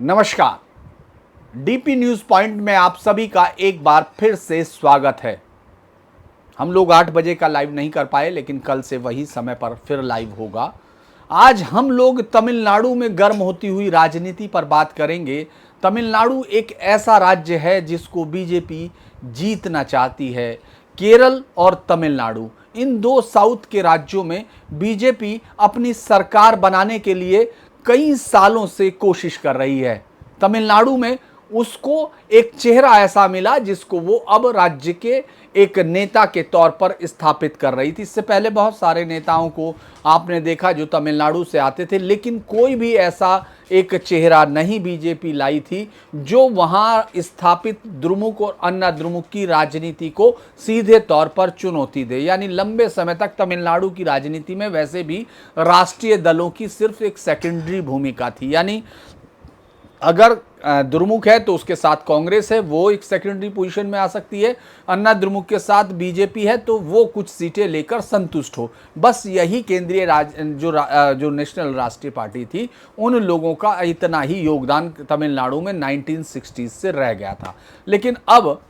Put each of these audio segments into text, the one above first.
नमस्कार। DP news point में आप सभी का एक बार फिर से स्वागत है। हम लोग 8 बजे का लाइव नहीं कर पाए, लेकिन कल से वही समय पर फिर लाइव होगा। आज हम लोग तमिलनाडु में गर्म होती हुई राजनीति पर बात करेंगे। तमिलनाडु एक ऐसा राज्य है जिसको बीजेपी जीतना चाहती है। केरल और तमिलनाडु, इन दो साउथ के राज्यों में बीजेपी अपनी सरकार बनाने के लिए कई सालों से कोशिश कर रही है। तमिलनाडु में उसको एक चेहरा ऐसा मिला जिसको वो अब राज्य के एक नेता के तौर पर स्थापित कर रही थी। इससे पहले बहुत सारे नेताओं को आपने देखा जो तमिलनाडु से आते थे, लेकिन कोई भी ऐसा एक चेहरा नहीं बीजेपी लाई थी जो वहां स्थापित द्रुमुक और अन्ना द्रुमुक की राजनीति को सीधे तौर पर चुनौती दे। यानी लंबे समय तक तमिलनाडु की राजनीति में वैसे भी राष्ट्रीय दलों की सिर्फ एक सेकेंडरी भूमिका थी। यानी अगर द्रुमुक है तो उसके साथ कांग्रेस है, वो एक सेकेंडरी पोजीशन में आ सकती है। अन्ना द्रुमुक के साथ बीजेपी है तो वो कुछ सीटें लेकर संतुष्ट हो। बस यही केंद्रीय जो नेशनल राष्ट्रीय पार्टी थी, उन लोगों का इतना ही योगदान तमिलनाडु में 1960s से रह गया था। लेकिन अब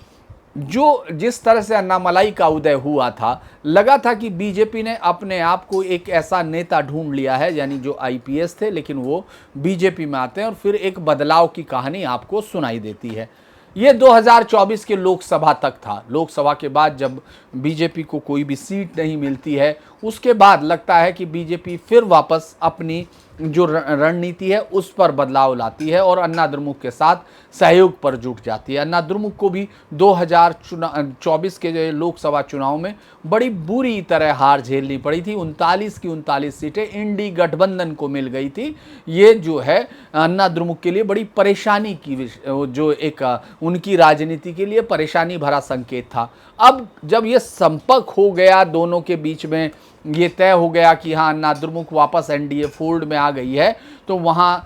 जो जिस तरह से अन्नामलाई का उदय हुआ था, लगा था कि बीजेपी ने अपने आप को एक ऐसा नेता ढूंढ लिया है, यानी जो आईपीएस थे लेकिन वो बीजेपी में आते हैं और फिर एक बदलाव की कहानी आपको सुनाई देती है। ये 2024 के लोकसभा तक था। लोकसभा के बाद जब बीजेपी को कोई भी सीट नहीं मिलती है, उसके बाद लगता है कि बीजेपी फिर वापस अपनी जो रणनीति है उस पर बदलाव लाती है और अन्ना द्रुमुक के साथ सहयोग पर जुट जाती है। अन्ना द्रुमुक को भी 2024 के जो लोकसभा चुनाव में बड़ी बुरी तरह हार झेलनी पड़ी थी। 39 की 39 सीटें इंडी गठबंधन को मिल गई थी। ये जो है अन्ना द्रुमुक के लिए बड़ी परेशानी की, जो एक उनकी राजनीति के लिए परेशानी भरा संकेत था। अब जब ये संपर्क हो गया दोनों के बीच में, ये तय हो गया कि हाँ अन्ना द्रुमुक वापस एनडीए फोल्ड में आ गई है, तो वहां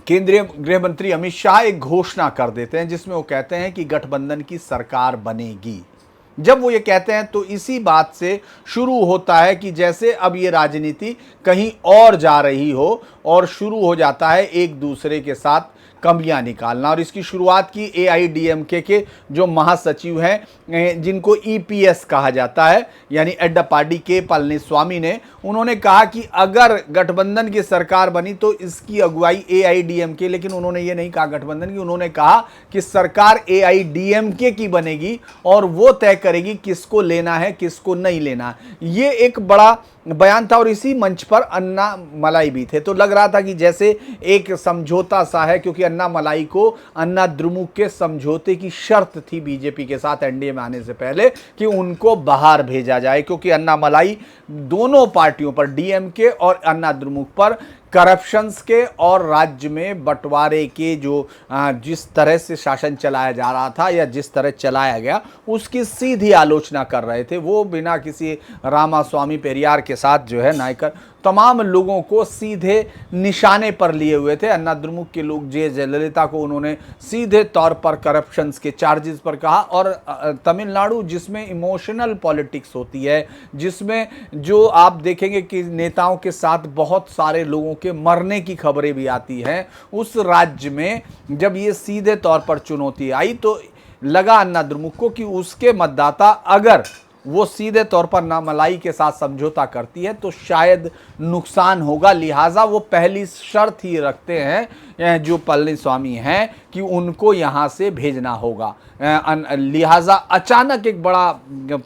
केंद्रीय गृह मंत्री अमित शाह एक घोषणा कर देते हैं जिसमें वो कहते हैं कि गठबंधन की सरकार बनेगी। जब वो ये कहते हैं तो इसी बात से शुरू होता है कि जैसे अब ये राजनीति कहीं और जा रही हो और शुरू हो जाता है एक दूसरे के साथ कमियां निकालना। और इसकी शुरुआत की एआईडीएमके के जो महासचिव हैं, जिनको ईपीएस कहा जाता है, यानी एडप्पाडी के पलनीस्वामी ने, उन्होंने कहा कि अगर गठबंधन की सरकार बनी तो इसकी अगुवाई एआईडीएमके, लेकिन उन्होंने ये नहीं कहा गठबंधन की, उन्होंने कहा कि सरकार एआईडीएमके की बनेगी और वो तय करेगी किसको लेना है किसको नहीं लेना। ये एक बड़ा बयान था और इसी मंच पर अन्नामलाई भी थे। तो लग रहा था कि जैसे एक समझौता सा है, क्योंकि अन्नामलाई को अन्ना द्रुमुक के समझौते की शर्त थी बीजेपी के साथ एनडीए में आने से पहले कि उनको बाहर भेजा जाए, क्योंकि अन्नामलाई दोनों पार्टियों पर, डीएमके और अन्ना द्रुमुक पर, करप्शंस के और राज्य में बंटवारे के जो जिस तरह से शासन चलाया जा रहा था या जिस तरह चलाया गया उसकी सीधी आलोचना कर रहे थे। वो बिना किसी रामास्वामी पेरियार के साथ जो है नायकर तमाम लोगों को सीधे निशाने पर लिए हुए थे। अन्ना द्रुमुक के लोग जे जयललिता को उन्होंने सीधे तौर पर करप्शंस के चार्जेस पर कहा। और तमिलनाडु जिसमें इमोशनल पॉलिटिक्स होती है, जिसमें जो आप देखेंगे कि नेताओं के साथ बहुत सारे लोगों के मरने की खबरें भी आती हैं, उस राज्य में जब ये सीधे तौर पर चुनौती आई तो लगा अन्ना द्रुमुक को कि उसके मतदाता अगर वो सीधे तौर पर अन्नामलाई के साथ समझौता करती है तो शायद नुकसान होगा। लिहाजा वो पहली शर्त ही रखते हैं जो पलनीस्वामी हैं कि उनको यहाँ से भेजना होगा। लिहाजा अचानक एक बड़ा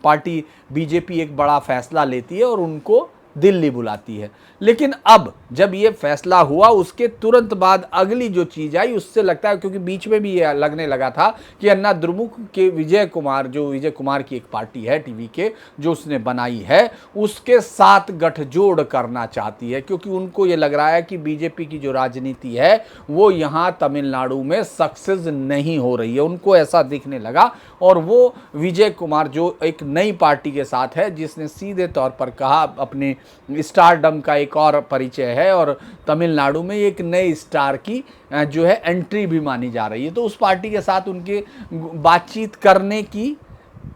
पार्टी बीजेपी एक बड़ा फैसला लेती है और उनको दिल्ली बुलाती है। लेकिन अब जब ये फैसला हुआ उसके तुरंत बाद अगली जो चीज आई उससे लगता है, क्योंकि बीच में भी ये लगने लगा था कि अन्ना द्रुमुक के विजय कुमार की एक पार्टी है टीवी के जो उसने बनाई है, उसके साथ गठजोड़ करना चाहती है, क्योंकि उनको ये लग रहा है कि बीजेपी की जो राजनीति है वो यहाँ तमिलनाडु में सक्सेस नहीं हो रही है। उनको ऐसा दिखने लगा और वो विजय कुमार जो एक नई पार्टी के साथ है, जिसने सीधे तौर पर कहा अपने स्टारडम का एक और परिचय है और तमिलनाडु में एक नए स्टार की जो है एंट्री भी मानी जा रही है, तो उस पार्टी के साथ उनके बातचीत करने की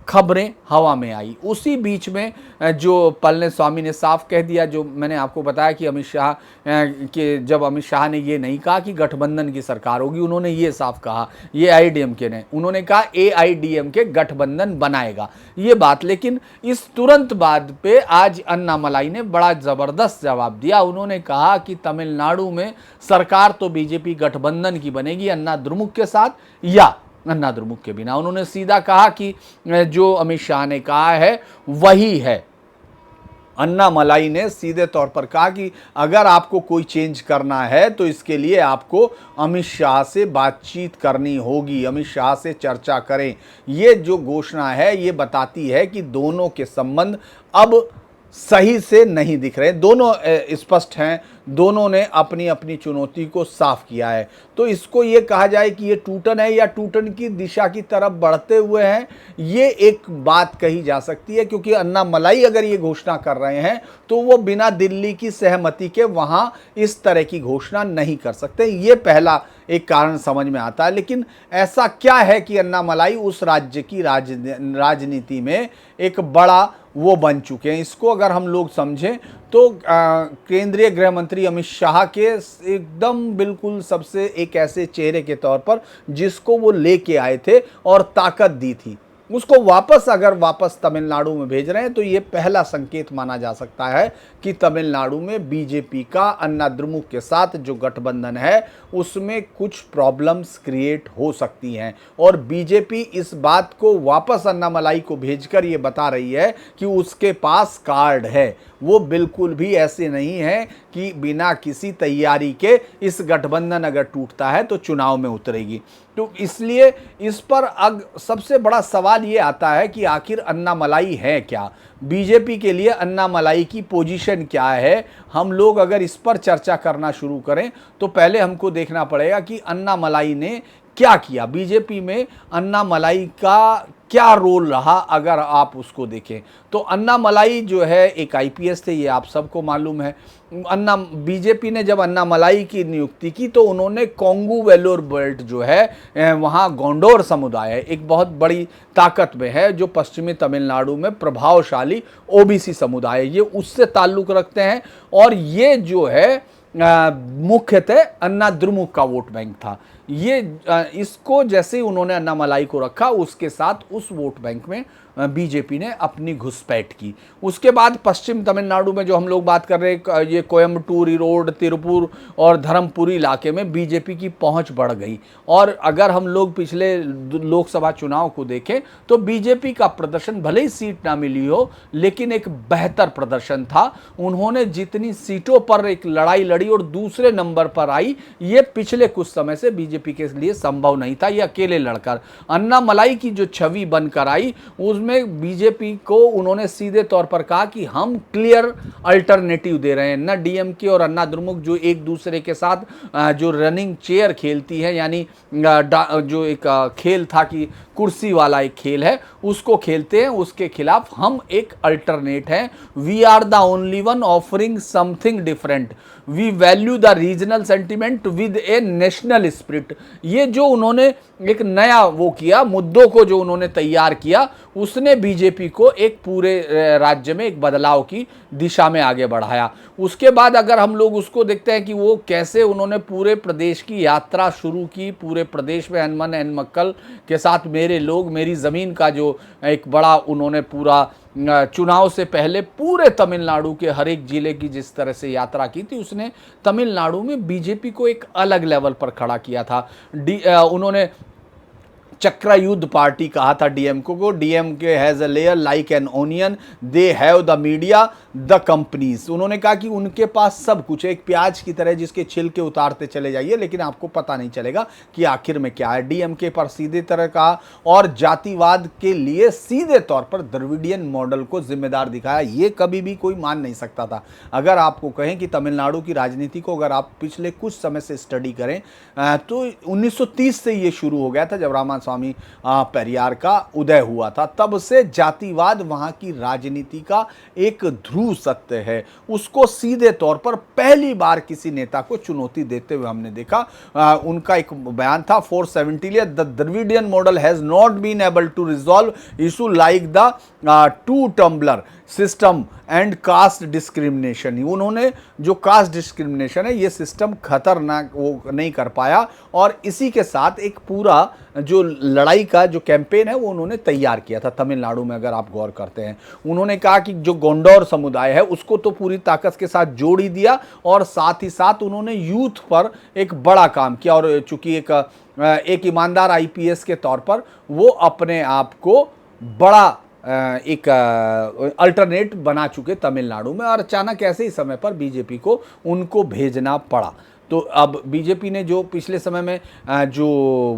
खबरें हवा में आई। उसी बीच में जो पलनीस्वामी ने साफ कह दिया, जो मैंने आपको बताया कि अमित शाह के जब अमित शाह ने ये नहीं कहा कि गठबंधन की सरकार होगी, उन्होंने ये साफ कहा, ये AIADMK ने, उन्होंने कहा AIADMK गठबंधन बनाएगा ये बात। लेकिन इस तुरंत बाद पे आज अन्नामलाई ने बड़ा जबरदस्त जवाब दिया। उन्होंने कहा कि तमिलनाडु में सरकार तो बीजेपी गठबंधन की बनेगी अन्ना द्रमुक के साथ या अन्ना द्रमुक के बिना। उन्होंने सीधा कहा कि जो अमित शाह ने कहा है वही है। अन्नामलाई ने सीधे तौर पर कहा कि अगर आपको कोई चेंज करना है तो इसके लिए आपको अमित शाह से बातचीत करनी होगी, अमित शाह से चर्चा करें। ये जो घोषणा है ये बताती है कि दोनों के संबंध अब सही से नहीं दिख रहे, दोनों स्पष्ट हैं, दोनों ने अपनी अपनी चुनौती को साफ किया है। तो इसको ये कहा जाए कि ये टूटन है या टूटन की दिशा की तरफ बढ़ते हुए हैं, ये एक बात कही जा सकती है। क्योंकि अन्नामलाई अगर ये घोषणा कर रहे हैं तो वो बिना दिल्ली की सहमति के वहाँ इस तरह की घोषणा नहीं कर सकते, ये पहला एक कारण समझ में आता है। लेकिन ऐसा क्या है कि अन्नामलाई उस राज्य की राजनीति में एक बड़ा वो बन चुके हैं, इसको अगर हम लोग समझें तो केंद्रीय गृह मंत्री अमित शाह के एकदम बिल्कुल सबसे एक ऐसे चेहरे के तौर पर जिसको वो लेके आए थे और ताकत दी थी, उसको वापस तमिलनाडु में भेज रहे हैं। तो ये पहला संकेत माना जा सकता है कि तमिलनाडु में बीजेपी का अन्ना द्रमुक के साथ जो गठबंधन है उसमें कुछ प्रॉब्लम्स क्रिएट हो सकती हैं। और बीजेपी इस बात को वापस अन्नामलाई को भेजकर ये बता रही है कि उसके पास कार्ड है, वो बिल्कुल भी ऐसे नहीं है कि बिना किसी तैयारी के इस गठबंधन अगर टूटता है तो चुनाव में उतरेगी। तो इसलिए इस पर सबसे बड़ा सवाल ये आता है कि आखिर अन्नामलाई है क्या, बीजेपी के लिए अन्नामलाई की पोजीशन क्या है। हम लोग अगर इस पर चर्चा करना शुरू करें तो पहले हमको देखना पड़ेगा कि अन्नामलाई ने क्या किया, बीजेपी में अन्नामलाई का क्या रोल रहा। अगर आप उसको देखें तो अन्नामलाई जो है एक IPS थे, ये आप सबको मालूम है। बीजेपी ने जब अन्नामलाई की नियुक्ति की तो उन्होंने कोंगू वेलोर बेल्ट जो है वहाँ गोंडोर समुदाय है, एक बहुत बड़ी ताकत में है, जो पश्चिमी तमिलनाडु में प्रभावशाली OBC समुदाय है, ये उससे ताल्लुक़ रखते हैं। और ये जो है मुख्यतः अन्ना द्रमुक का वोट बैंक था। ये इसको जैसे ही उन्होंने अन्नामलाई को रखा उसके साथ उस वोट बैंक में बीजेपी ने अपनी घुसपैठ की। उसके बाद पश्चिम तमिलनाडु में जो हम लोग बात कर रहे हैं, ये कोयम्बटूर, ईरोड, तिरुपुर और धर्मपुरी इलाके में बीजेपी की पहुंच बढ़ गई। और अगर हम लोग पिछले लोकसभा चुनाव को देखें तो बीजेपी का प्रदर्शन भले ही सीट ना मिली हो लेकिन एक बेहतर प्रदर्शन था। उन्होंने जितनी सीटों पर एक लड़ाई लड़ी और दूसरे नंबर पर आई, ये पिछले कुछ समय से बीजेपी के लिए संभव नहीं था। ये अकेले लड़कर अन्नामलाई की जो छवि बनकर आई उसमें बीजेपी को उन्होंने सीधे तौर पर कहा कि हम क्लियर अल्टरनेटिव दे रहे हैं। ना DMK और अन्ना द्रमुक जो एक दूसरे के साथ जो रनिंग चेयर खेलती है, यानी जो एक खेल था कि कुर्सी वाला एक खेल है उसको खेलते हैं, उसके खिलाफ हम एक अल्टरनेट हैं। We are the only one offering something different, we value the regional sentiment with a national spirit. ये जो उन्होंने एक नया वो किया, मुद्दों को जो उन्होंने तैयार किया, उसने बीजेपी को एक पूरे राज्य में एक बदलाव की दिशा में आगे बढ़ाया। उसके बाद अगर हम लोग उसको देखते हैं कि वो कैसे उन्होंने पूरे प्रदेश की यात्रा शुरू की, पूरे प्रदेश में एनमन एनमक्कल के साथ मेरे लोग मेरी ज़मीन का जो एक बड़ा उन्होंने पूरा चुनाव से पहले पूरे तमिलनाडु के हर एक जिले की जिस तरह से यात्रा की थी, उसने तमिलनाडु में बीजेपी को एक अलग लेवल पर खड़ा किया था। उन्होंने चक्रयुद्ध पार्टी कहा था DMK को। DMK has a layer like an onion, they have the media the companies. उन्होंने कहा कि उनके पास सब कुछ है, एक प्याज की तरह जिसके छिलके उतारते चले जाइए लेकिन आपको पता नहीं चलेगा कि आखिर में क्या है। DMK पर सीधे तरह कहा और जातिवाद के लिए सीधे तौर पर द्रविडियन मॉडल को जिम्मेदार दिखाया। ये कभी भी कोई मान नहीं सकता था। अगर आपको कहें कि तमिलनाडु की राजनीति को अगर आप पिछले कुछ समय से स्टडी करें तो 1930 से ये शुरू हो गया था, जब रामास्वामी स्वामी पेरियार का उदय हुआ था, तब से जातिवाद वहाँ की राजनीति का एक ध्रुव सत्य है। उसको सीधे तौर पर पहली बार किसी नेता को चुनौती देते हुए हमने देखा। उनका एक बयान था 470, the Dravidian model has not been able to resolve issue like the two tumbler system and caste discrimination. उन्होंने जो कास्ट डिस्क्रिमिनेशन है ये सिस्टम खतरनाक वो नहीं कर पाया, और इसी के साथ एक पूरा जो लड़ाई का जो कैंपेन है वो उन्होंने तैयार किया था तमिलनाडु में। अगर आप गौर करते हैं, उन्होंने कहा कि जो गोंडौर समुदाय है उसको तो पूरी ताकत के साथ जोड़ ही दिया, और साथ ही साथ उन्होंने यूथ पर एक बड़ा काम किया। और चूंकि एक ईमानदार आईपीएस के तौर पर वो अपने आप को बड़ा एक अल्टरनेट बना चुके तमिलनाडु में, और अचानक ऐसे ही समय पर बीजेपी को उनको भेजना पड़ा। तो अब बीजेपी ने जो पिछले समय में जो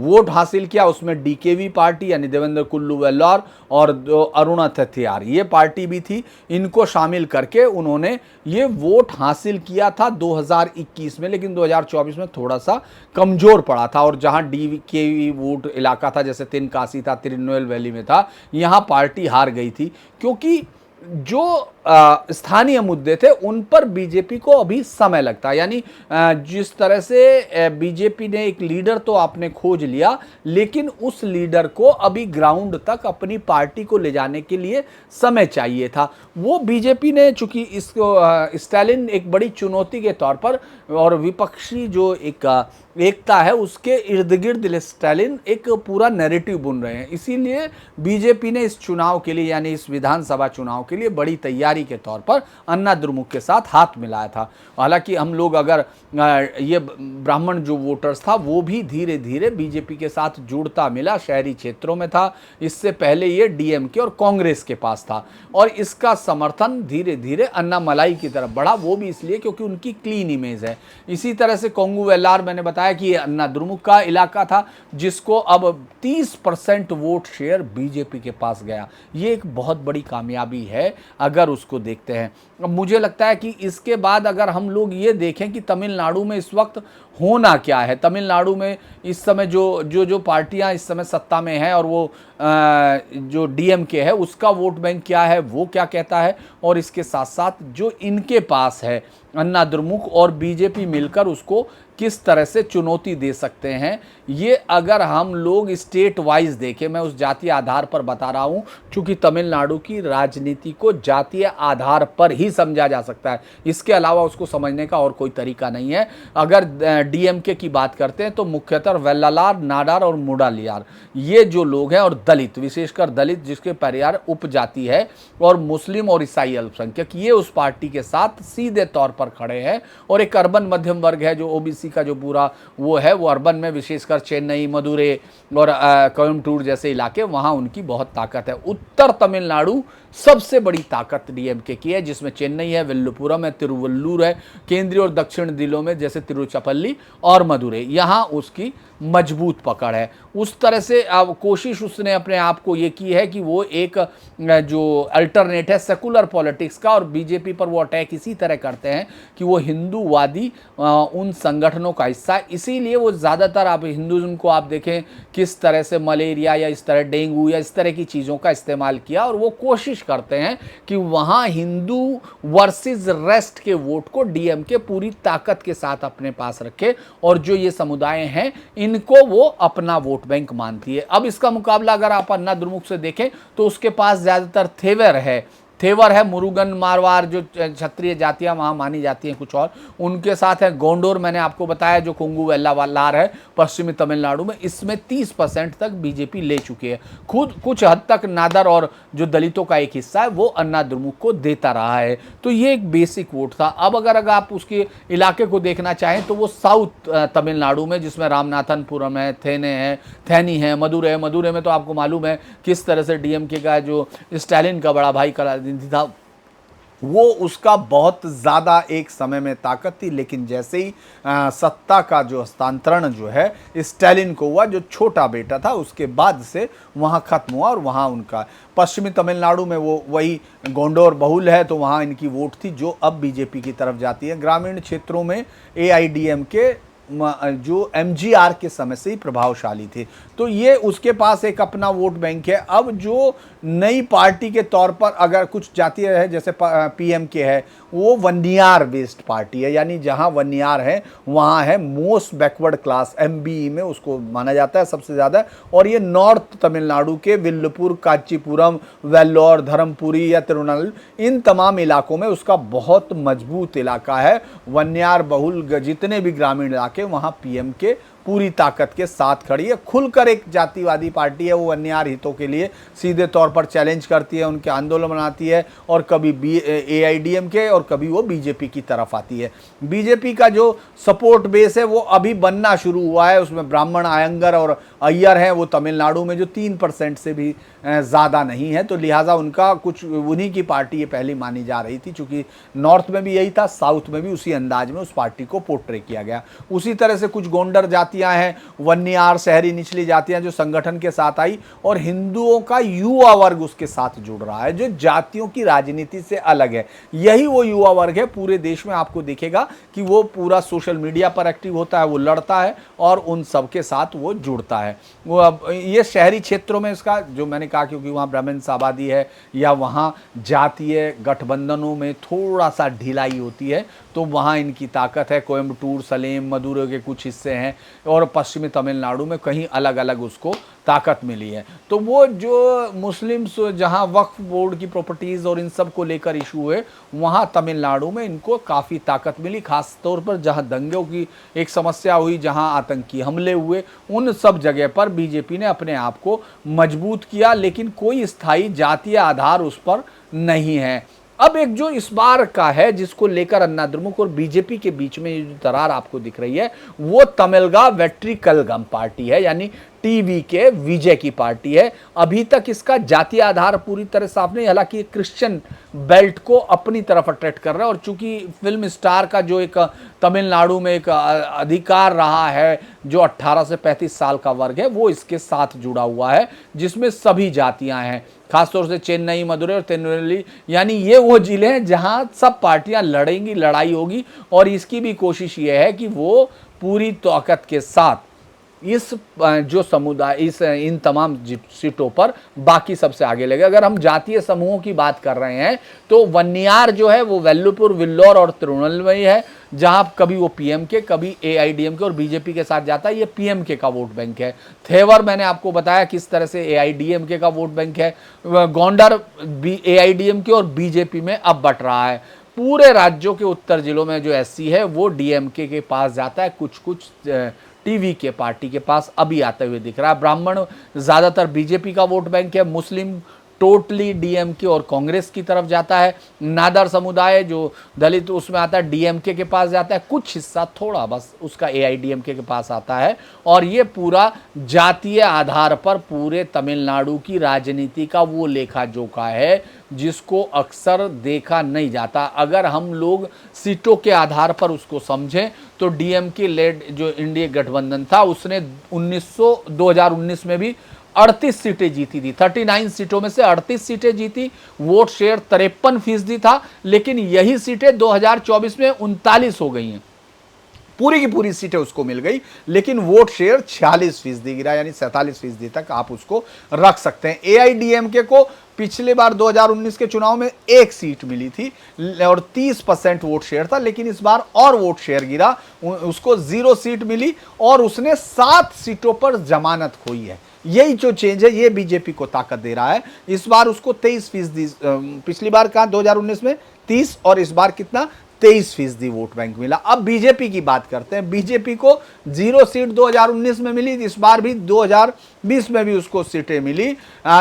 वोट हासिल किया उसमें डीकेवी पार्टी यानी देवेंद्र कुल्लू वेल्लोर और अरुणा थथियार ये पार्टी भी थी, इनको शामिल करके उन्होंने ये वोट हासिल किया था 2021 में, लेकिन 2024 में थोड़ा सा कमज़ोर पड़ा था। और जहां डीकेवी वोट इलाका था, जैसे तेनकासी था, तिरुनेल वैली में था, यहाँ पार्टी हार गई थी, क्योंकि जो स्थानीय मुद्दे थे उन पर बीजेपी को अभी समय लगता है। यानी जिस तरह से बीजेपी ने एक लीडर तो आपने खोज लिया, लेकिन उस लीडर को अभी ग्राउंड तक अपनी पार्टी को ले जाने के लिए समय चाहिए था। वो बीजेपी ने, चूंकि इसको स्टालिन एक बड़ी चुनौती के तौर पर और विपक्षी जो एक एकता है उसके इर्द गिर्द स्टालिन एक पूरा नैरेटिव बुन रहे हैं, इसीलिए बीजेपी ने इस चुनाव के लिए यानी इस विधानसभा चुनाव के लिए बड़ी तैयारी के तौर पर अन्ना द्रमुक के साथ हाथ मिलाया था। हालांकि हम लोग अगर ये ब्राह्मण जो वोटर्स था वो भी धीरे धीरे बीजेपी के साथ जुड़ता मिला, शहरी क्षेत्रों में था, इससे पहले ये डीएमके और कांग्रेस के पास था, और इसका समर्थन धीरे धीरे अन्ना मलाई की तरफ बढ़ा, वो भी इसलिए क्योंकि उनकी क्लीन इमेज है। इसी तरह से कोंगू वेल्लार मैंने बताया कि ये अन्ना द्रमुक का इलाका था, जिसको अब 30% वोट शेयर बीजेपी के पास गया। ये एक बहुत बड़ी कामयाबी है अगर उसको देखते हैं। अब मुझे लगता है कि इसके बाद अगर हम लोग ये देखें कि तमिलनाडु में इस वक्त होना क्या है, तमिलनाडु में इस समय जो पार्टियां इस समय सत्ता में हैं और वो जो डीएमके है उसका वोट बैंक क्या है, वो क्या कहता है, और इसके साथ साथ जो इनके पास है अन्ना द्रमुक और बीजेपी मिलकर उसको किस तरह से चुनौती दे सकते हैं, ये अगर हम लोग स्टेट वाइज देखें, मैं उस जातीय आधार पर बता रहा हूं, क्योंकि तमिलनाडु की राजनीति को जातीय आधार पर ही समझा जा सकता है, इसके अलावा उसको समझने का और कोई तरीका नहीं है। अगर डीएमके की बात करते हैं तो मुख्यतः वेल्लालार, नाडार और मुडालियार ये जो लोग हैं, और दलित, विशेषकर दलित जिसके पेरियार उपजाति है, और मुस्लिम और ईसाई अल्पसंख्यक, ये उस पार्टी के साथ सीधे तौर पर खड़े हैं। और एक अर्बन मध्यम वर्ग है जो ओबीसी का जो पूरा वो है, वो अर्बन में विशेषकर चेन्नई, मदुरै और कोयम्बटूर जैसे इलाके, वहाँ उनकी बहुत ताकत है। उत्तर तमिलनाडु सबसे बड़ी ताकत डीएमके की है, जिसमें चेन्नई है, विल्लुपुरम है, तिरुवल्लूर है, केंद्रीय और दक्षिण जिलों में जैसे तिरुचिरापल्ली और मदुरै, यहाँ उसकी मजबूत पकड़ है। उस तरह से अब कोशिश उसने अपने आप को ये की है कि वो एक जो अल्टरनेट है सेकुलर पॉलिटिक्स का, और बीजेपी पर वो अटैक इसी तरह करते हैं कि वो हिंदूवादी उन संगठनों का हिस्सा है, इसीलिए वो ज़्यादातर आप हिंदुज़म को आप देखें किस तरह से मलेरिया या इस तरह डेंगू या इस तरह की चीज़ों का इस्तेमाल किया, और वो कोशिश करते हैं कि वहाँ हिंदू वर्सेस रेस्ट के वोट को डीएमके पूरी ताकत के साथ अपने पास रखे, और जो ये समुदाय हैं इनको वो अपना वोट बैंक मानती है। अब इसका मुकाबला अगर आप अन्ना द्रमुक से देखें तो उसके पास ज़्यादातर थेवर है, मुरुगन, मारवाड़ जो क्षत्रिय जातियां वहाँ मानी जाती हैं कुछ और, उनके साथ है गोंडोर, मैंने आपको बताया जो कोंगू वेल्लावालार है पश्चिमी तमिलनाडु में, इसमें 30% तक बीजेपी ले चुकी है। खुद कुछ हद तक नादर और जो दलितों का एक हिस्सा है वो अन्ना द्रमुक को देता रहा है। तो ये एक बेसिक वोट था। अब अगर आप उसके इलाके को देखना चाहें तो वो साउथ तमिलनाडु में, जिसमें रामनाथनपुरम है, थैनी है, मदुरै में तो आपको मालूम है किस तरह से डीएमके का जो स्टालिन का बड़ा भाई था वो उसका बहुत ज़्यादा एक समय में ताकत थी, लेकिन जैसे ही सत्ता का जो हस्तांतरण जो है स्टालिन को हुआ, जो छोटा बेटा था उसके बाद से वहाँ खत्म हुआ, और वहाँ उनका पश्चिमी तमिलनाडु में वो वही गोंडोर बहुल है, तो वहाँ इनकी वोट थी जो अब बीजेपी की तरफ जाती है। ग्रामीण क्षेत्रों में एआईडीएमके जो एमजीआर के समय से ही प्रभावशाली थे। तो ये उसके पास एक अपना वोट बैंक है। अब जो नई पार्टी के तौर पर अगर कुछ जातीय है, जैसे पीएमके है, वो वन्नियार बेस्ड पार्टी है, यानी जहां वन्नियार है वहां है मोस्ट बैकवर्ड क्लास, एमबीई में उसको माना जाता है सबसे ज़्यादा। और ये नॉर्थ तमिलनाडु के विल्लुपुर, कांचीपुरम, वेल्लोर, धर्मपुरी या तिरुवनंतपुरम, इन तमाम इलाकों में उसका बहुत मजबूत इलाका है। वन्नियार बहुल जितने भी ग्रामीण इलाके, वहां पीएमके पूरी ताकत के साथ खड़ी है। खुलकर एक जातिवादी पार्टी है, वो वन्नियार हितों के लिए सीधे तौर पर चैलेंज करती है, उनके आंदोलन बनाती है, और कभी एआईडीएमके और कभी वो बीजेपी की तरफ आती है। बीजेपी का जो सपोर्ट बेस है वो अभी बनना शुरू हुआ है, उसमें ब्राह्मण, आयंगर और अय्यर हैं, वो तमिलनाडु में जो 3% से भी ज़्यादा नहीं है, तो लिहाजा उनका कुछ उन्हीं की पार्टी ये पहली मानी जा रही थी, चूँकि नॉर्थ में भी यही था, साउथ में भी उसी अंदाज में उस पार्टी को पोर्ट्रे किया गया। उसी तरह से कुछ गोंडर जातियां हैं, वन्नियार, शहरी निचली जातियां जो संगठन के साथ आई, और हिंदुओं का युवा वर्ग उसके साथ जुड़ रहा है, जो जातियों की राजनीति से अलग है। यही वो युवा वर्ग है, पूरे देश में आपको दिखेगा कि वो पूरा सोशल मीडिया पर एक्टिव होता है, वो लड़ता है और उन सब के साथ वो जुड़ता है। वो अब ये शहरी क्षेत्रों में इसका जो मैंने कहा, क्योंकि वहाँ ब्राह्मण आबादी है या वहाँ जातीय गठबंधनों में थोड़ा सा ढिलाई होती है, तो वहाँ इनकी ताकत है। कोयम्बटूर, सलेम, मदुरै के कुछ हिस्से हैं, और पश्चिमी तमिलनाडु में कहीं अलग अलग उसको ताकत मिली है। तो वो जो मुस्लिम्स जहाँ वक्फ बोर्ड की प्रॉपर्टीज़ और इन सब को लेकर इशू है, वहाँ तमिलनाडु में इनको काफ़ी ताकत मिली, खास तौर पर जहाँ दंगों की एक समस्या हुई, जहाँ आतंकी हमले हुए, उन सब जगह पर बीजेपी ने अपने आप को मजबूत किया, लेकिन कोई स्थायी जातीय आधार उस पर नहीं है। अब एक जो इस बार का है, जिसको लेकर अन्ना द्रमुक और बीजेपी के बीच में जो दरार आपको दिख रही है, वो तमिलगा वेट्री कलगम पार्टी है, यानी टीवी के विजय की पार्टी है। अभी तक इसका जातीय आधार पूरी तरह साफ नहीं, हालांकि क्रिश्चियन बेल्ट को अपनी तरफ अट्रैक्ट कर रहा है, और चूंकि फिल्म स्टार का जो एक तमिलनाडु में एक अधिकार रहा है, जो 18 से 35 साल का वर्ग है, वो इसके साथ जुड़ा हुआ है, जिसमें सभी जातियां हैं, खासतौर से चेन्नई, मदुरै और तिरुनेलवेली, यानी ये वो जिले हैं जहां सब पार्टियां लड़ेंगी, लड़ाई होगी, और इसकी भी कोशिश ये है कि वो पूरी ताकत के साथ इस जो समुदाय, इन तमाम सीटों पर बाकी सबसे आगे लगे। अगर हम जातीय समूहों की बात कर रहे हैं, तो वन्नियार जो है वो वेल्लुपुर, विल्लोर और तिरुनेलवेली है, जहां कभी वो पीएमके, कभी एआईडीएमके और बीजेपी के साथ जाता है। ये पीएमके का वोट बैंक है। थेवर मैंने आपको बताया किस तरह से एआईडीएमके का वोट बैंक है। गोंडर भी एआईडीएमके और बीजेपी में अब बट रहा है। पूरे राज्यों के उत्तर जिलों में जो एससी है वो डीएमके के पास जाता है, कुछ कुछ टीवी के पार्टी के पास अभी आते हुए दिख रहा है। ब्राह्मण ज़्यादातर बीजेपी का वोट बैंक है, मुस्लिम टोटली डीएमके और कांग्रेस की तरफ जाता है। नादर समुदाय जो दलित उसमें आता है, डीएमके के पास जाता है, कुछ हिस्सा थोड़ा बस उसका एआईडीएमके के पास आता है। और ये पूरा जातीय आधार पर पूरे तमिलनाडु की राजनीति का वो लेखा जोखा है जिसको अक्सर देखा नहीं जाता। अगर हम लोग सीटों के आधार पर उसको समझें, तो डीएमके लेड जो इंडिया गठबंधन था, उसने 2019 में भी 38 सीटें जीती थी। 39 सीटों में से 38 सीटें जीती, वोट शेयर 53% था। लेकिन यही सीटें 2024 में 39 हो गई हैं, पूरी की पूरी सीटें उसको मिल गई, लेकिन वोट शेयर 46% गिरा, यानी 47% तक आप उसको रख सकते हैं। एआईडीएमके को पिछले बार 2019 के चुनाव में 1 सीट मिली थी और 30% वोट शेयर था, लेकिन इस बार और वोट शेयर गिरा, उसको 0 सीट मिली और उसने 7 सीटों पर जमानत खोई है। यही जो चेंज है, ये बीजेपी को ताकत दे रहा है। इस बार उसको 23%, पिछली बार कहा 2019 में 30, और इस बार कितना 23% वोट बैंक मिला। अब बीजेपी की बात करते हैं। बीजेपी को 0 सीट 2019 में मिली, इस बार भी 2020 में भी उसको सीटें मिली,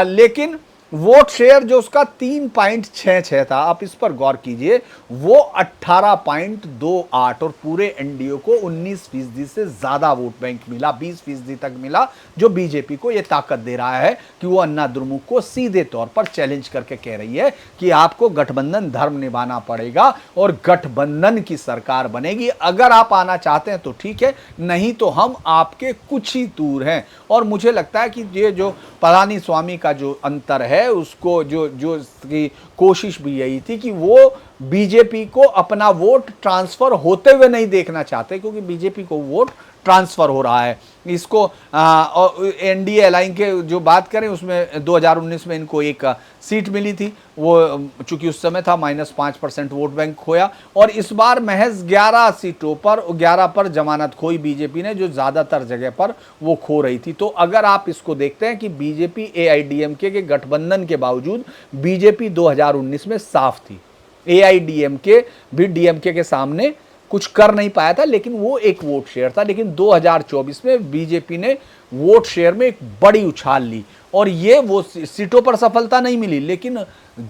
लेकिन वोट शेयर जो उसका 3.66 था, आप इस पर गौर कीजिए, वो 18.28, और पूरे एनडीए को 19% से ज्यादा वोट बैंक मिला, 20% तक मिला, जो बीजेपी को यह ताकत दे रहा है कि वो अन्ना द्रमुक को सीधे तौर पर चैलेंज करके कह रही है कि आपको गठबंधन धर्म निभाना पड़ेगा और गठबंधन की सरकार बनेगी। अगर आप आना चाहते हैं तो ठीक है, नहीं तो हम आपके कुछ ही दूर हैं। और मुझे लगता है कि ये जो पलानीस्वामी का जो अंतर है, उसको जो की कोशिश भी यही थी कि वो बीजेपी को अपना वोट ट्रांसफर होते हुए नहीं देखना चाहते, क्योंकि बीजेपी को वोट ट्रांसफर हो रहा है। इसको एनडीए अलायंस के जो बात करें उसमें 2019 में इनको एक सीट मिली थी, वो चूंकि उस समय था -5% वोट बैंक खोया, और इस बार महज 11 सीटों पर 11 पर जमानत खोई बीजेपी ने, जो ज्यादातर जगह पर वो खो रही थी। तो अगर आप इसको देखते हैं कि बीजेपी एआईडीएमके के गठबंधन के बावजूद बीजेपी 2019 में साफ थी, एआईडीएमके भी डीएमके के सामने कुछ कर नहीं पाया था, लेकिन वो एक वोट शेयर था। लेकिन 2024 में बीजेपी ने वोट शेयर में एक बड़ी उछाल ली, और ये वो सीटों पर सफलता नहीं मिली, लेकिन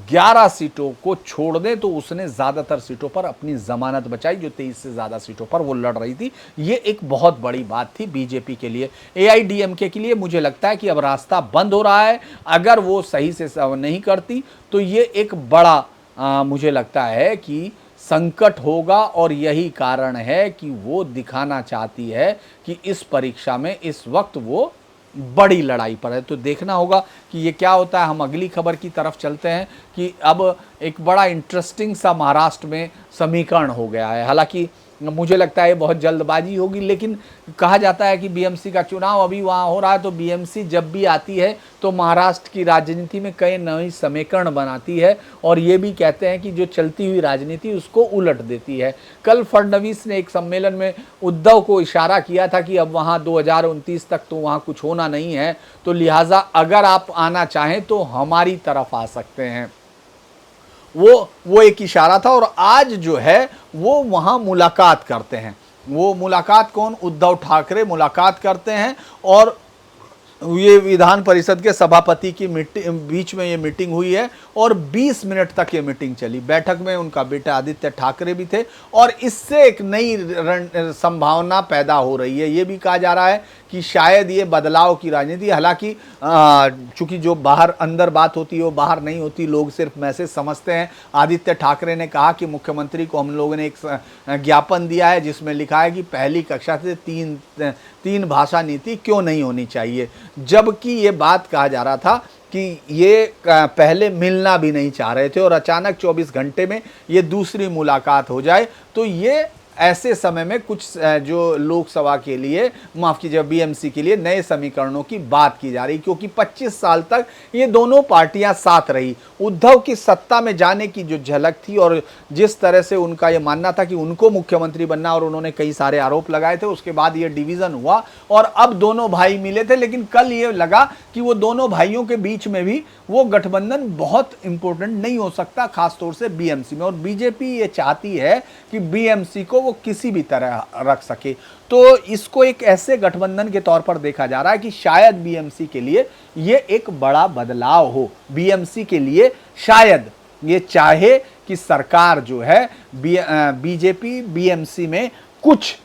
11 सीटों को छोड़ दें तो उसने ज्यादातर सीटों पर अपनी जमानत बचाई, जो 23 से ज्यादा सीटों पर वो लड़ रही थी। ये एक बहुत बड़ी बात थी बीजेपी के लिए। एआईडीएमके के लिए मुझे लगता है कि अब रास्ता बंद हो रहा है। अगर वो सही से नहीं करती तो ये एक बड़ा मुझे लगता है कि संकट होगा, और यही कारण है कि वो दिखाना चाहती है कि इस परीक्षा में इस वक्त वो बड़ी लड़ाई पर है। तो देखना होगा कि ये क्या होता है। हम अगली खबर की तरफ चलते हैं कि अब एक बड़ा इंटरेस्टिंग सा महाराष्ट्र में समीकरण हो गया है। हालांकि मुझे लगता है ये बहुत जल्दबाजी होगी, लेकिन कहा जाता है कि बीएमसी का चुनाव अभी वहाँ हो रहा है, तो बीएमसी जब भी आती है तो महाराष्ट्र की राजनीति में कई नई समीकरण बनाती है, और ये भी कहते हैं कि जो चलती हुई राजनीति उसको उलट देती है। कल फडणवीस ने एक सम्मेलन में उद्धव को इशारा किया था कि अब वहाँ 2029 तक तो वहाँ कुछ होना नहीं है, तो लिहाजा अगर आप आना चाहें तो हमारी तरफ आ सकते हैं। वो एक इशारा था, और आज जो है वो वहां मुलाकात करते हैं। वो मुलाकात कौन? उद्धव ठाकरे मुलाकात करते हैं, और ये विधान परिषद के सभापति की बीच में ये मीटिंग हुई है, और 20 मिनट तक ये मीटिंग चली। बैठक में उनका बेटा आदित्य ठाकरे भी थे, और इससे एक नई संभावना पैदा हो रही है। ये भी कहा जा रहा है कि शायद ये बदलाव की राजनीति, हालांकि चूंकि जो बाहर अंदर बात होती है वो बाहर नहीं होती, लोग सिर्फ मैसेज समझते हैं। आदित्य ठाकरे ने कहा कि मुख्यमंत्री को हम लोगों ने एक ज्ञापन दिया है जिसमें लिखा है कि पहली कक्षा से तीन भाषा नीति क्यों नहीं होनी चाहिए, जबकि ये बात कहा जा रहा था कि ये पहले मिलना भी नहीं चाह रहे थे, और अचानक 24 घंटे में ये दूसरी मुलाकात हो जाए, तो ये ऐसे समय में कुछ जो लोकसभा के लिए, माफ कीजिए बीएमसी के लिए नए समीकरणों की बात की जा रही, क्योंकि 25 साल तक ये दोनों पार्टियां साथ रही। उद्धव की सत्ता में जाने की जो झलक थी, और जिस तरह से उनका ये मानना था कि उनको मुख्यमंत्री बनना, और उन्होंने कई सारे आरोप लगाए थे, उसके बाद ये डिवीजन हुआ और अब दोनों भाई मिले थे। लेकिन कल ये लगा कि वो दोनों भाइयों के बीच में भी वो गठबंधन बहुत इंपॉर्टेंट नहीं हो सकता, खासतौर से बीएमसी में। और बीजेपी ये चाहती है कि बीएमसी को वो किसी भी तरह रख सके, तो इसको एक ऐसे गठबंधन के तौर पर देखा जा रहा है कि शायद बीएमसी के लिए ये एक बड़ा बदलाव हो। बीएमसी के लिए शायद ये चाहे कि सरकार जो है बीजेपी बीएमसी में कुछ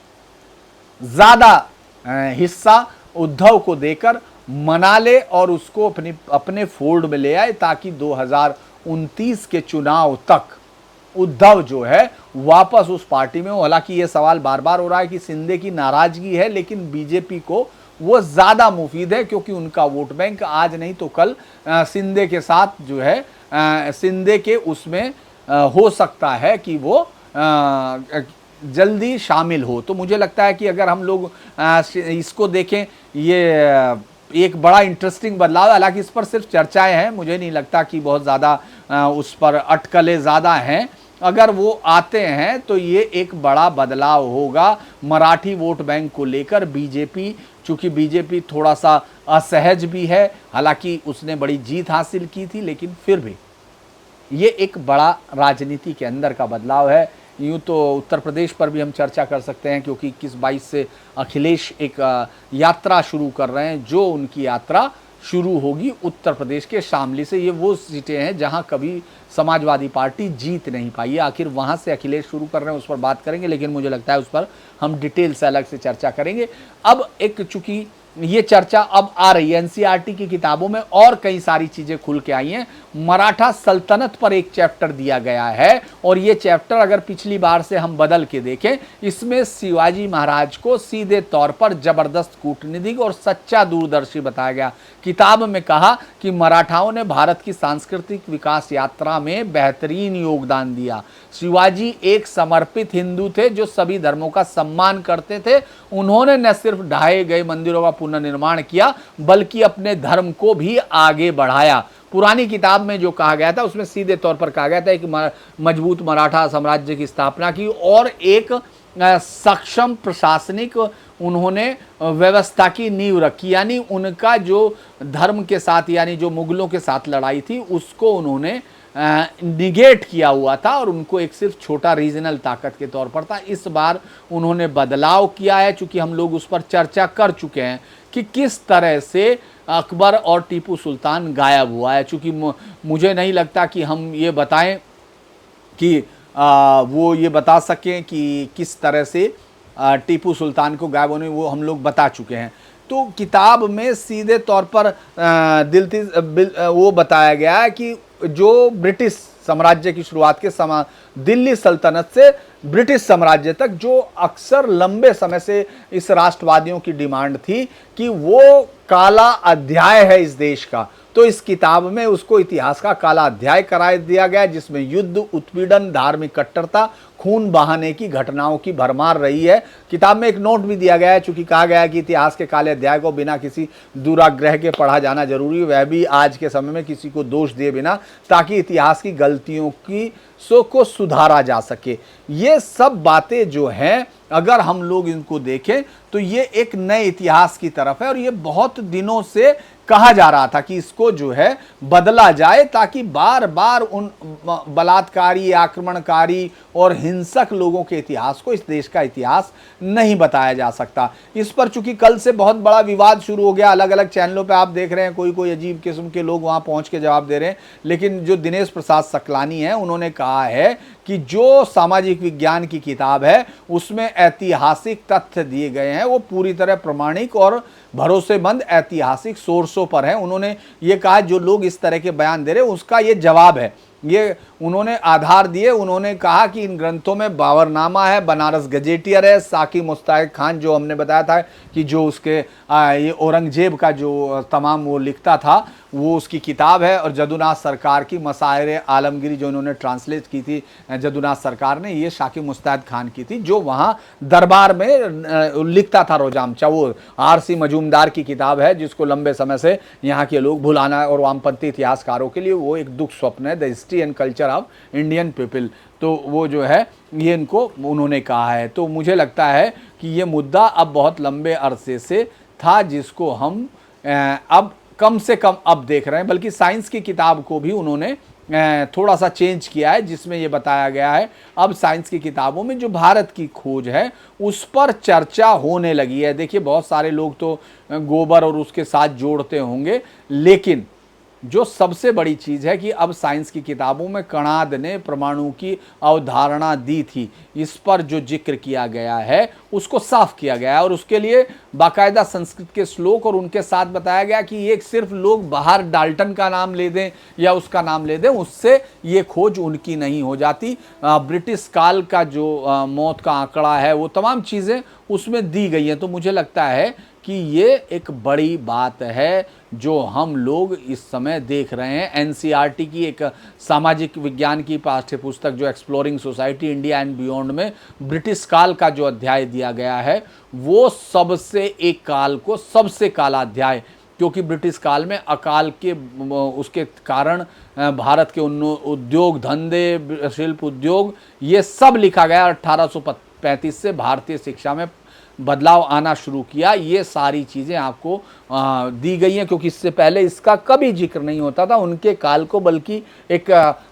ज्यादा हिस्सा उद्धव को देकर मना ले और उसको अपने फोल्ड में ले आए, ताकि 2029 के चुनाव तक उद्धव जो है वापस उस पार्टी में हो। हालांकि ये सवाल बार बार हो रहा है कि शिंदे की नाराजगी है, लेकिन बीजेपी को वो ज्यादा मुफीद है, क्योंकि उनका वोट बैंक आज नहीं तो कल शिंदे के साथ जो है शिंदे के उसमें हो सकता है कि वो जल्दी शामिल हो। तो मुझे लगता है कि अगर हम लोग इसको देखें, ये एक बड़ा इंटरेस्टिंग बदलाव है। हालांकि इस पर सिर्फ चर्चाएं हैं, मुझे नहीं लगता कि बहुत ज़्यादा उस पर अटकलें ज़्यादा हैं। अगर वो आते हैं तो ये एक बड़ा बदलाव होगा मराठी वोट बैंक को लेकर। बीजेपी, चूंकि बीजेपी थोड़ा सा असहज भी है, हालांकि उसने बड़ी जीत हासिल की थी, लेकिन फिर भी ये एक बड़ा राजनीति के अंदर का बदलाव है। यूँ तो उत्तर प्रदेश पर भी हम चर्चा कर सकते हैं, क्योंकि 21-22 से अखिलेश एक यात्रा शुरू कर रहे हैं। जो उनकी यात्रा शुरू होगी उत्तर प्रदेश के शामली से, ये वो सीटें हैं जहां कभी समाजवादी पार्टी जीत नहीं पाई है। आखिर वहां से अखिलेश शुरू कर रहे हैं, उस पर बात करेंगे, लेकिन मुझे लगता है उस पर हम डिटेल से अलग से चर्चा करेंगे। अब एक चूंकि ये चर्चा अब आ रही है। एनसीईआरटी की किताबों में और कई सारी चीजें खुल के आई हैं। मराठा सल्तनत पर एक चैप्टर दिया गया है और ये चैप्टर अगर पिछली बार से हम बदल के देखें, इसमें शिवाजी महाराज को सीधे तौर पर जबरदस्त कूटनीतिक और सच्चा दूरदर्शी बताया गया। किताब में कहा कि मराठाओं ने भारत की सांस्कृतिक विकास यात्रा में बेहतरीन योगदान दिया। शिवाजी एक समर्पित हिंदू थे जो सभी धर्मों का सम्मान करते थे। उन्होंने न सिर्फ ढाए गए मंदिरों का पुनर्निर्माण किया बल्कि अपने धर्म को भी आगे बढ़ाया। पुरानी किताब में जो कहा गया था उसमें सीधे तौर पर कहा गया था कि मजबूत मराठा साम्राज्य की स्थापना की और एक सक्षम प्रशासनिक उन्होंने व्यवस्था की नींव रखी। यानी उनका जो धर्म के साथ, यानी जो मुगलों के साथ लड़ाई थी, उसको उन्होंने निगेट किया हुआ था और उनको एक सिर्फ छोटा रीजनल ताकत के तौर पर था। इस बार उन्होंने बदलाव किया है, चूंकि हम लोग उस पर चर्चा कर चुके हैं कि किस तरह से अकबर और टीपू सुल्तान गायब हुआ है। चूंकि मुझे नहीं लगता कि हम ये बताएं कि वो ये बता सकें कि किस तरह से टीपू सुल्तान को गायब होने, वो हम लोग बता चुके हैं। तो किताब में सीधे तौर पर वो बताया गया है कि जो ब्रिटिश साम्राज्य की शुरुआत के समय दिल्ली सल्तनत से ब्रिटिश साम्राज्य तक जो अक्सर लंबे समय से इस राष्ट्रवादियों की डिमांड थी कि वो काला अध्याय है इस देश का, तो इस किताब में उसको इतिहास का काला अध्याय करार दिया गया, जिसमें युद्ध, उत्पीड़न, धार्मिक कट्टरता, खून बहाने की घटनाओं की भरमार रही है। किताब में एक नोट भी दिया गया है, चूंकि कहा गया है कि इतिहास के काले अध्याय को बिना किसी दुराग्रह के पढ़ा जाना जरूरी है, वह भी आज के समय में किसी को दोष दिए बिना, ताकि इतिहास की गलतियों की को सुधारा जा सके। ये सब बातें जो हैं अगर हम लोग इनको देखें तो ये एक नए इतिहास की तरफ है और ये बहुत दिनों से कहा जा रहा था कि इसको जो है बदला जाए, ताकि बार बार उन बलात्कारी, आक्रमणकारी और हिंसक लोगों के इतिहास को, इस देश का इतिहास नहीं बताया जा सकता। इस पर चूंकि कल से बहुत बड़ा विवाद शुरू हो गया, अलग अलग चैनलों पे आप देख रहे हैं कोई कोई अजीब किस्म के लोग वहां पहुंच के जवाब दे रहे हैं, लेकिन जो दिनेश प्रसाद सकलानी है उन्होंने कहा है कि जो सामाजिक विज्ञान की किताब है उसमें ऐतिहासिक तथ्य दिए गए हैं वो पूरी तरह प्रमाणिक और भरोसेमंद ऐतिहासिक सोर्सों पर है। उन्होंने ये कहा जो लोग इस तरह के बयान दे रहे हैं उसका ये जवाब है, ये उन्होंने आधार दिए। उन्होंने कहा कि इन ग्रंथों में बाबरनामा है, बनारस गजेटियर है, साकी मुस्ताक खान जो हमने बताया था कि जो उसके ये औरंगजेब का जो तमाम वो लिखता था वो उसकी किताब है, और जदुनाथ सरकार की मसाहिर आलमगीरी जो इन्होंने ट्रांसलेट की थी जदुनाथ सरकार ने, ये साकी मुस्ताक खान की थी जो वहाँ दरबार में लिखता था रोजामचा। वो आरसी मजूमदार की किताब है जिसको लंबे समय से यहाँ के लोग भुलाना और वामपंथी इतिहासकारों के लिए वो एक दुख स्वप्न है, the history and culture of Indian people. तो वो जो है ये इनको उन्होंने कहा है। तो मुझे लगता है कि ये मुद्दा अब बहुत लंबे अरसे से था जिसको हम अब कम से कम अब देख रहे हैं, बल्कि साइंस की किताब को भी उन्होंने थोड़ा सा चेंज किया है जिसमें ये बताया गया है अब साइंस की किताबों में जो भारत की खोज है उस पर चर्चा होने लगी है। देखिए बहुत सारे लोग तो गोबर और उसके साथ जोड़ते होंगे, लेकिन जो सबसे बड़ी चीज़ है कि अब साइंस की किताबों में कणाद ने परमाणु की अवधारणा दी थी, इस पर जो जिक्र किया गया है उसको साफ किया गया है और उसके लिए बाकायदा संस्कृत के श्लोक और उनके साथ बताया गया कि एक सिर्फ लोग बाहर डाल्टन का नाम ले दें या उसका नाम ले दें उससे ये खोज उनकी नहीं हो जाती। ब्रिटिश काल का जो मौत का आंकड़ा है वो तमाम चीज़ें उसमें दी गई हैं। तो मुझे लगता है कि ये एक बड़ी बात है जो हम लोग इस समय देख रहे हैं। एनसीईआरटी की एक सामाजिक विज्ञान की पाठ्य पुस्तक जो exploring society India and beyond में ब्रिटिश काल का जो अध्याय दिया गया है वो सबसे एक काल को सबसे काला अध्याय, क्योंकि ब्रिटिश काल में अकाल के उसके कारण भारत के उद्योग धंधे, शिल्प उद्योग, ये सब लिखा गया। 1835 से भारतीय शिक्षा में बदलाव आना शुरू किया, ये सारी चीज़ें आपको दी गई हैं, क्योंकि इससे पहले इसका कभी जिक्र नहीं होता था उनके काल को, बल्कि एक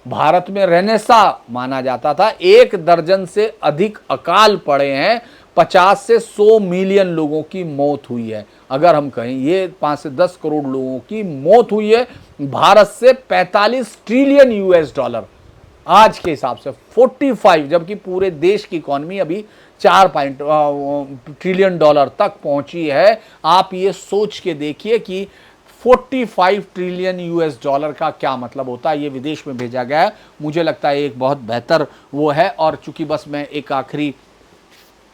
भारत में रेनेसा माना जाता था। 1 दर्जन से अधिक अकाल पड़े हैं, 50 से 100 मिलियन लोगों की मौत हुई है। अगर हम कहें ये 5 से 10 करोड़ लोगों की मौत हुई है। भारत से 45 ट्रिलियन US डॉलर आज के हिसाब से 45, जबकि पूरे देश की इकॉनमी अभी ट्रिलियन डॉलर तक पहुंची है। आप ये सोच के देखिए कि 45 ट्रिलियन यूएस डॉलर का क्या मतलब होता है। ये विदेश में भेजा गया है, मुझे लगता है एक बहुत बेहतर वो है। और चूंकि बस मैं एक आखिरी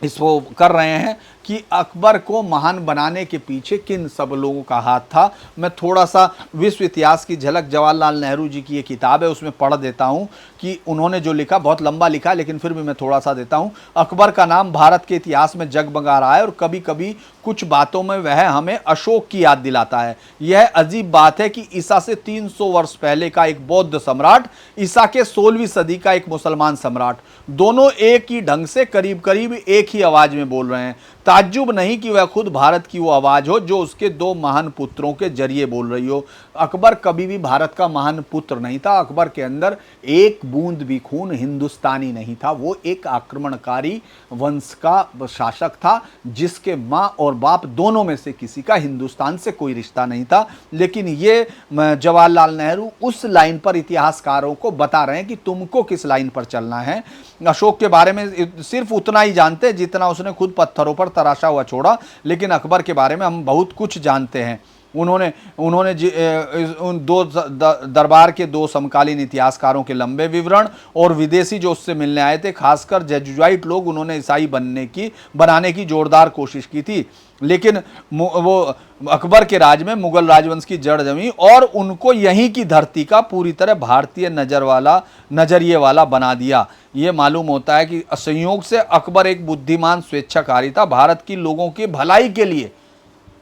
इसको कर रहे हैं कि अकबर को महान बनाने के पीछे किन सब लोगों का हाथ था, मैं थोड़ा सा विश्व इतिहास की झलक जवाहरलाल नेहरू जी की ये किताब है उसमें पढ़ देता हूं कि उन्होंने जो लिखा, बहुत लंबा लिखा लेकिन फिर भी मैं थोड़ा सा देता हूं। अकबर का नाम भारत के इतिहास में जगमगा रहा है और कभी कभी कुछ बातों में वह हमें अशोक की याद दिलाता है। यह अजीब बात है कि ईसा से 300 वर्ष पहले का एक बौद्ध सम्राट, ईसा के 16वीं सदी का एक मुसलमान सम्राट, दोनों एक ही ढंग से करीब करीब एक ही आवाज में बोल रहे हैं। ताज्जुब नहीं कि वह खुद भारत की वो आवाज हो जो उसके दो महान पुत्रों के जरिए बोल रही हो। अकबर कभी भी भारत का महान पुत्र नहीं था। अकबर के अंदर एक बूंद भी खून हिंदुस्तानी नहीं था। वो एक आक्रमणकारी वंश का शासक था जिसके माँ और बाप दोनों में से किसी का हिंदुस्तान से कोई रिश्ता नहीं था। लेकिन ये जवाहरलाल नेहरू उस लाइन पर इतिहासकारों को बता रहे हैं कि तुमको किस लाइन पर चलना है। अशोक के बारे में सिर्फ उतना ही जानते हैं जितना उसने खुद पत्थरों पर तराशा हुआ छोड़ा, लेकिन अकबर के बारे में हम बहुत कुछ जानते हैं। उन्होंने उन दो दरबार के दो समकालीन इतिहासकारों के लंबे विवरण और विदेशी जो उससे मिलने आए थे, खासकर जेजुआइट लोग, उन्होंने ईसाई बनाने की जोरदार कोशिश की थी। लेकिन वो अकबर के राज में मुगल राजवंश की जड़ जमी और उनको यहीं की धरती का पूरी तरह भारतीय नजरिए वाला बना दिया। ये मालूम होता है कि संयोग से अकबर एक बुद्धिमान स्वेच्छाकारी था, भारत की लोगों की भलाई के लिए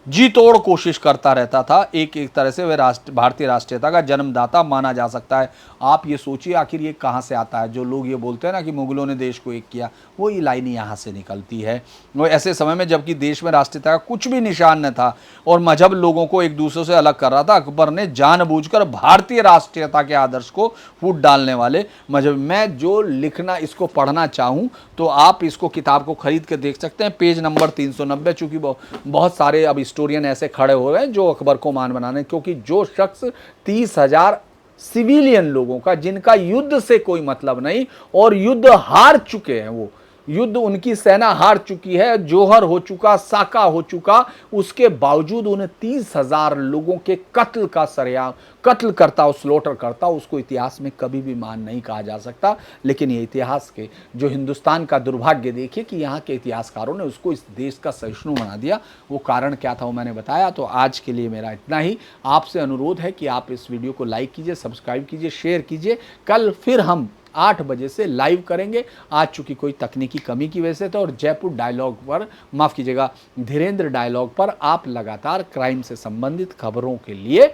जी तोड़ कोशिश करता रहता था। एक तरह से वह भारतीय राष्ट्रीयता का जन्मदाता माना जा सकता है। आप ये सोचिए आखिर ये कहाँ से आता है। जो लोग ये बोलते हैं ना कि मुगलों ने देश को एक किया, वो ये लाइन यहाँ से निकलती है। वो ऐसे समय में जबकि देश में राष्ट्रीयता का कुछ भी निशान न था और मजहब लोगों को एक दूसरे से अलग कर रहा था, अकबर ने जानबूझकर भारतीय राष्ट्रीयता के आदर्श को फूट डालने वाले मजहब, मैं जो लिखना इसको पढ़ना चाहूँ तो आप इसको किताब को खरीद के देख सकते हैं, पेज नंबर 390। चूँकि बहुत सारे अब हिस्टोरियन ऐसे खड़े हो गए जो अकबर को महान बनाने, क्योंकि जो शख्स 30,000 सिविलियन लोगों का, जिनका युद्ध से कोई मतलब नहीं और युद्ध हार चुके हैं, वो युद्ध उनकी सेना हार चुकी है, जोहर हो चुका, साका हो चुका, उसके बावजूद उन्हें 30,000 लोगों के कत्ल का सरेआम, कत्ल करता, स्लॉटर करता, उसको इतिहास में कभी भी मान नहीं कहा जा सकता। लेकिन ये इतिहास के जो हिंदुस्तान का दुर्भाग्य देखिए कि यहाँ के इतिहासकारों ने उसको इस देश का सहिष्णु बना दिया। वो कारण क्या था वो मैंने बताया। तो आज के लिए मेरा इतना ही। आपसे अनुरोध है कि आप इस वीडियो को लाइक कीजिए, सब्सक्राइब कीजिए, शेयर कीजिए। कल फिर हम 8 बजे से लाइव करेंगे। आज चूंकि कोई तकनीकी कमी की वजह से था, और जयपुर डायलॉग पर, माफ़ कीजिएगा, धीरेन्द्र डायलॉग पर आप लगातार क्राइम से संबंधित खबरों के लिए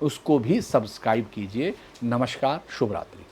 उसको भी सब्सक्राइब कीजिए। नमस्कार, शुभ रात्रि।